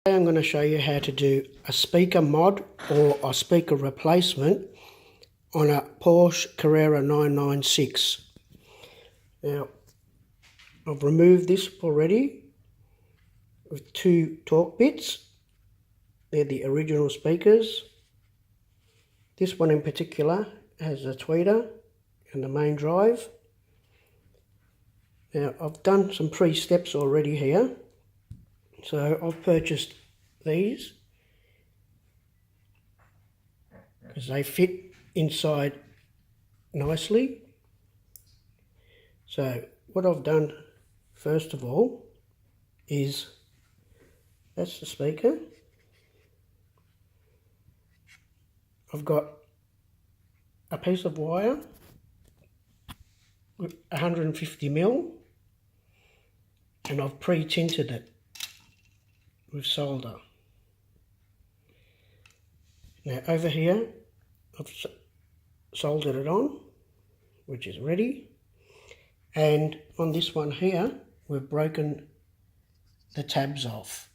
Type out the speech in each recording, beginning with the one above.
Today I'm going to show you how to do a speaker mod or a speaker replacement on a Porsche Carrera 996. Now, I've removed this already with two torque bits. They're the original speakers. This one in particular has a tweeter and the main drive. Now, I've done some pre-steps already here. So I've purchased these because they fit inside nicely. So what I've done first of all is, that's the speaker. I've got a piece of wire with 150mm and I've pre-tinted it with solder. Now over here I've soldered it on, which is ready, and on this one here we've broken the tabs off.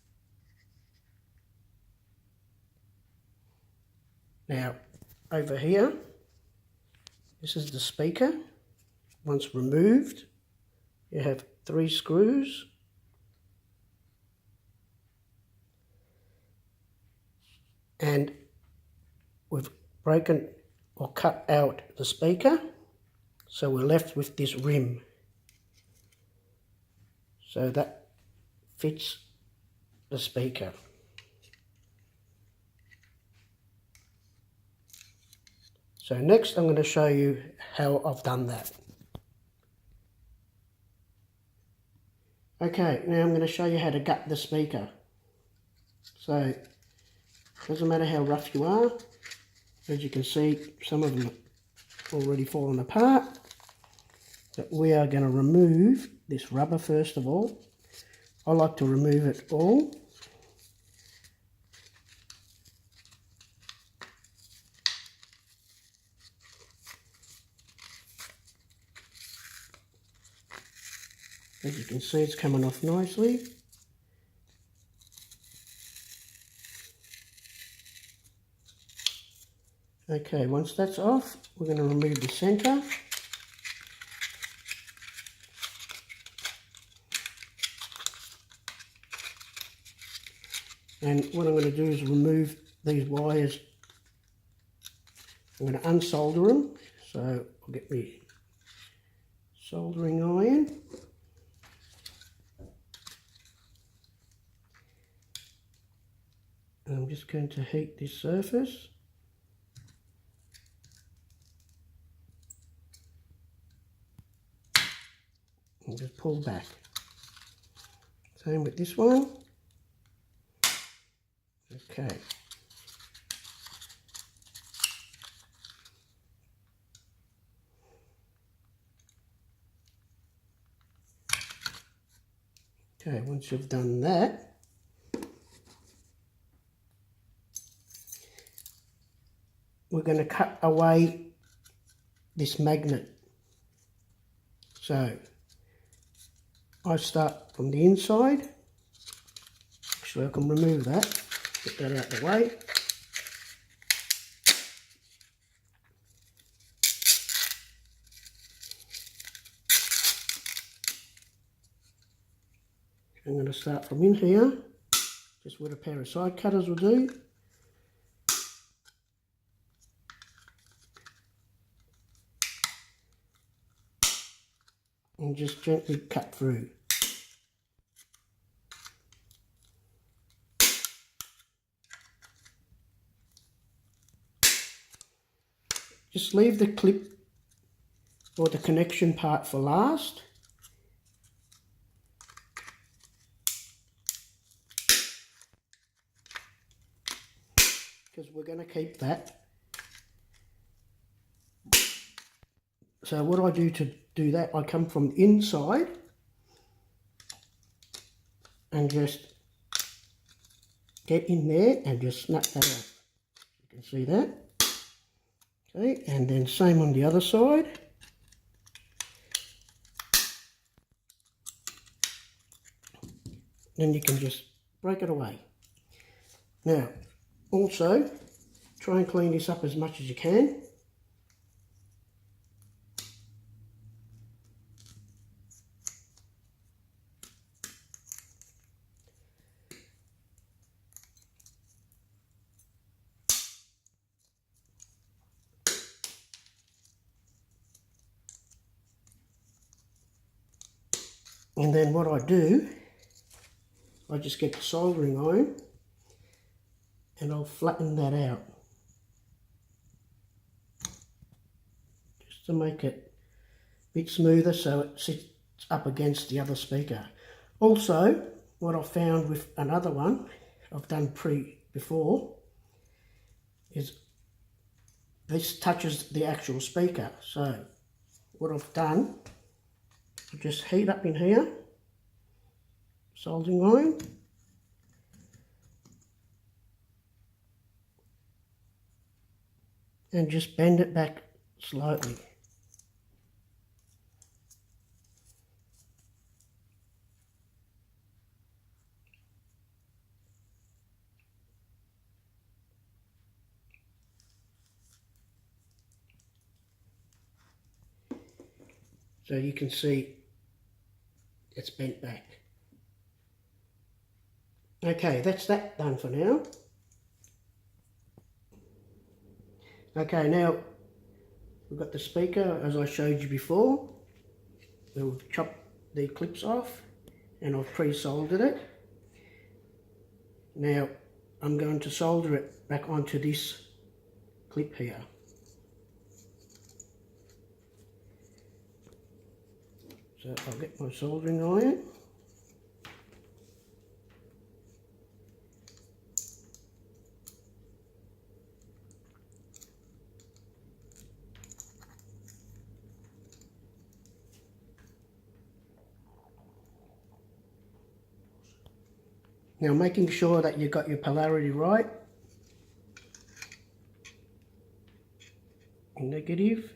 Now over here, this is the speaker. Once removed, you have 3 screws. And we've broken or cut out the speaker, so we're left with this rim. So that fits the speaker. So next I'm going to show you how I've done that. Okay, now I'm going to show you how to gut the speaker. So doesn't matter how rough you are, as you can see some of them are already fallen apart, but we are going to remove this rubber first of all. I like to remove it all. As you can see, it's coming off nicely. Okay, once that's off, we're going to remove the centre. And what I'm going to do is remove these wires. I'm going to unsolder them. So I'll get my soldering iron. And I'm just going to heat this surface. And just pull back. Same with this one. Okay. Okay, once you've done that, we're going to cut away this magnet. So I start from the inside. Actually, I can remove that, get that out of the way. I'm going to start from in here, just what a pair of side cutters will do. And just gently cut through. Just leave the clip or the connection part for last. Because we're going to keep that. So what I do to do that, I come from the inside and just get in there and just snap that off. You can see that. Okay, and then same on the other side. Then you can just break it away. Now, also, try and clean this up as much as you can. And then what I do, I just get the soldering iron and I'll flatten that out. Just to make it a bit smoother so it sits up against the other speaker. Also, what I found with another one I've done before is this touches the actual speaker. So what I've done, I just heat up in here, soldering iron, and just bend it back slightly. So you can see it's bent back. Okay, that's that done for now. Okay, now we've got the speaker as I showed you before. We've chopped the clips off and I've pre-soldered it. Now I'm going to solder it back onto this clip here. So I'll get my soldering iron. Now making sure that you've got your polarity right. Negative.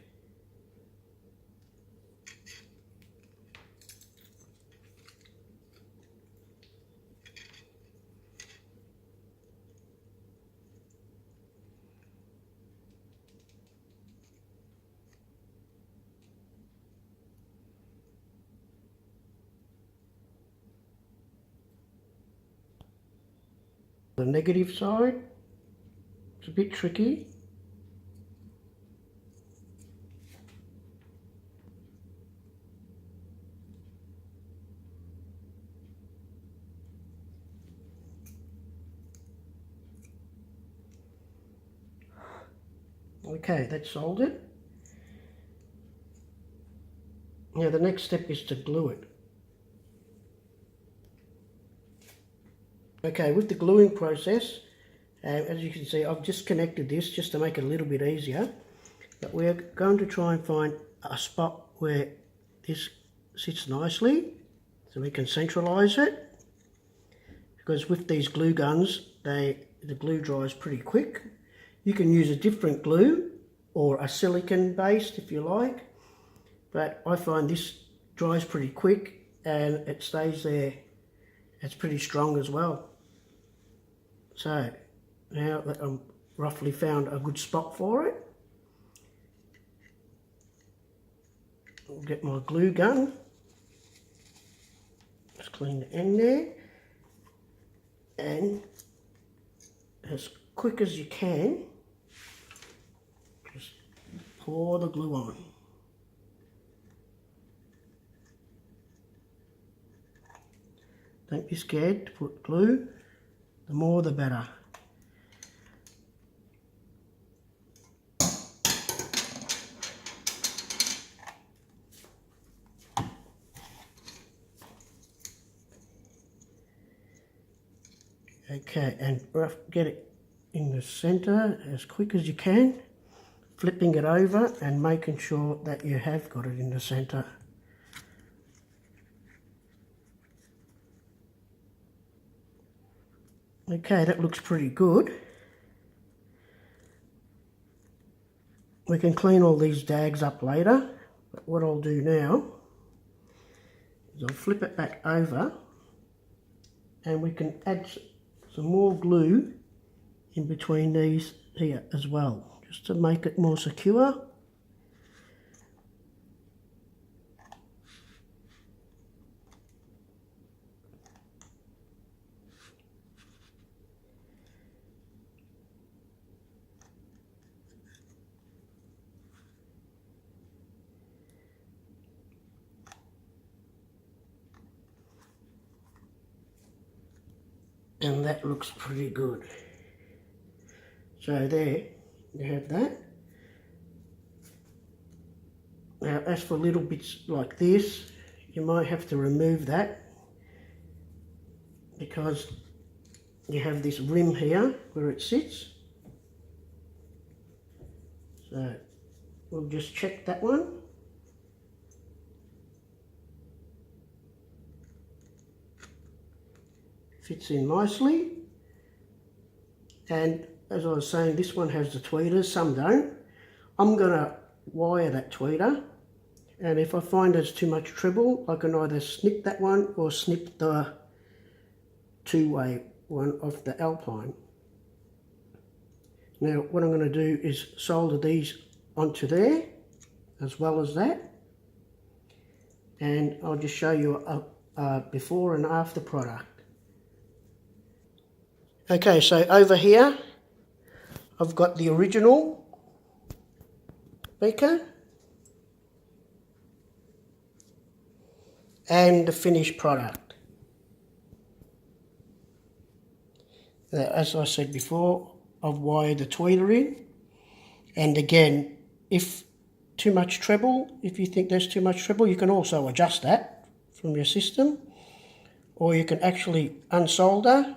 The negative side, it's a bit tricky. Okay, that's soldered. Now the next step is to glue it. Okay, with the gluing process, as you can see, I've just connected this just to make it a little bit easier. But we're going to try and find a spot where this sits nicely so we can centralise it. Because with these glue guns, the glue dries pretty quick. You can use a different glue or a silicone based if you like. But I find this dries pretty quick and it stays there. It's pretty strong as well. So now that I've roughly found a good spot for it, I'll get my glue gun, just clean the end there, and as quick as you can, just pour the glue on. Don't be scared to put glue, the more the better. Okay, and get it in the center as quick as you can, flipping it over and making sure that you have got it in the center. Okay, that looks pretty good. We can clean all these dags up later, but what I'll do now is I'll flip it back over and we can add some more glue in between these here as well, just to make it more secure. And that looks pretty good. So there, you have that. Now as for little bits like this, you might have to remove that because you have this rim here where it sits. So we'll just check that one. Fits in nicely. And as I was saying, this one has the tweeters, some don't. I'm going to wire that tweeter, and if I find there's too much treble, I can either snip that one or snip the two-way one off the Alpine. Now what I'm going to do is solder these onto there as well as that, and I'll just show you a before and after product. Okay, so over here I've got the original beaker and the finished product. Now, as I said before, I've wired the tweeter in, and again, if too much treble, if you think there's too much treble, you can also adjust that from your system, or you can actually unsolder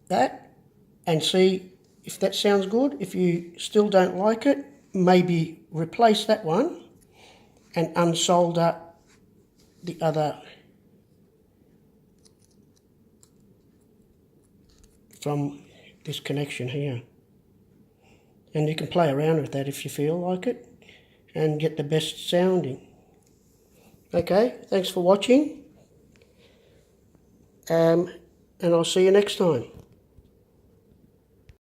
that and see if that sounds good. If you still don't like it, maybe replace that one and unsolder the other from this connection here. And you can play around with that if you feel like it and get the best sounding. Okay, thanks for watching, and I'll see you next time.